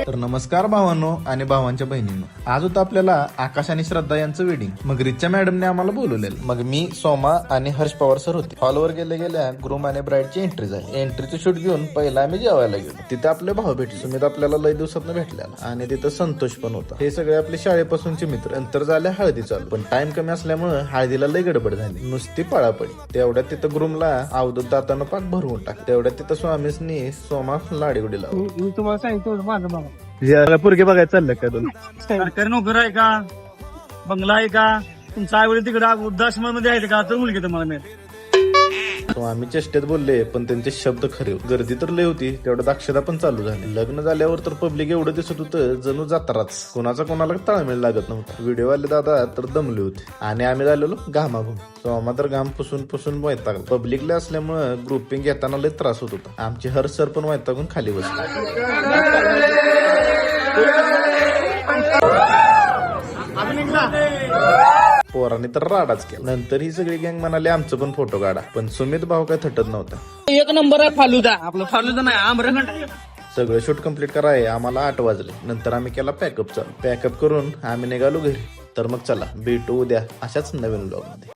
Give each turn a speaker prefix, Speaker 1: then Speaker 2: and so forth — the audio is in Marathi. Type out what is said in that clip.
Speaker 1: तर नमस्कार भावांनो आणि भावांच्या बहिणींनो, आज होतं आपल्याला आकाश आणि श्रद्धा यांचं वेडिंग. मग रिचा मॅडमने आम्हाला बोलवलेलं. मग मी, सोमा आणि हर्ष पवार सर होते. हॉलवर गेल्या ग्रूम आणि ब्राईडची एंट्री झाली. एंट्रीचं शूट घेऊन पहिला आम्ही जेवायला गेलो. तिथे आपले भाऊ भेटले. सुमित आपल्याला लय दिवसात भेटलेला आणि तिथं संतोष पण होता. हे सगळे आपले शाळेपासूनचे मित्र. नंतर झाल्या हळदी चालू, पण टाइम कमी असल्यामुळे हळदीला लय गडबड झाली, नुसती पळापळी. तेवढ्यात तिथं ग्रूमला अवधूत दातानं पाक भरवून टाक. तेवढ्यात तिथं स्वामीसनी सोमा लाडीगुडी लावली.
Speaker 2: मी तुम्हाला सांगितलं माझं बघा
Speaker 1: पोरगे बघायला चाललं का तुला?
Speaker 2: सरकारी नोकर आहे का, बंगला आहे का, तुमचा आई वडील तिकडे वृद्धाश्रम मध्ये आहे का, तर मुलगी तुम्हाला मिळेल.
Speaker 1: आम्ही चेष्टेत बोलले, पण त्यांचे शब्द खरे होते. गर्दी तर लय होती, तेवढ्यात अक्षता पण चालू झाली. लग्न झाल्यावर तर पब्लिक एवढं दिसत होतं जणू जात्राच. कोणाचा कोणाला ताळमेळ लागत नव्हता. व्हिडिओ वाले दादा तर दमले होते आणि आम्ही झालेलो घामाघूम. सोमा तर घाम पुसून वैतागला. पब्लिकला असल्यामुळे ग्रुपिंग घेताना लय त्रास होत होता. आमचे हर सर पण वैतागून खाली बसले. पोरांनी तर राडाच केला. नंतर ही सगळी गँग म्हणाले आमचं पण फोटो काढा, पण सुमित भाऊ काय थटत नव्हता.
Speaker 2: एक नंबर आहे फालुदा, आपलं फालुदा नाही आम्रखंड.
Speaker 1: सगळं शूट कम्प्लीट कराय आम्हाला 8 वाजले. नंतर आम्ही केला पॅकअप चालू. पॅकअप करून आम्ही निघालो घरी. तर मग चला भेटू उद्या अशाच नवीन ब्लॉग मध्ये.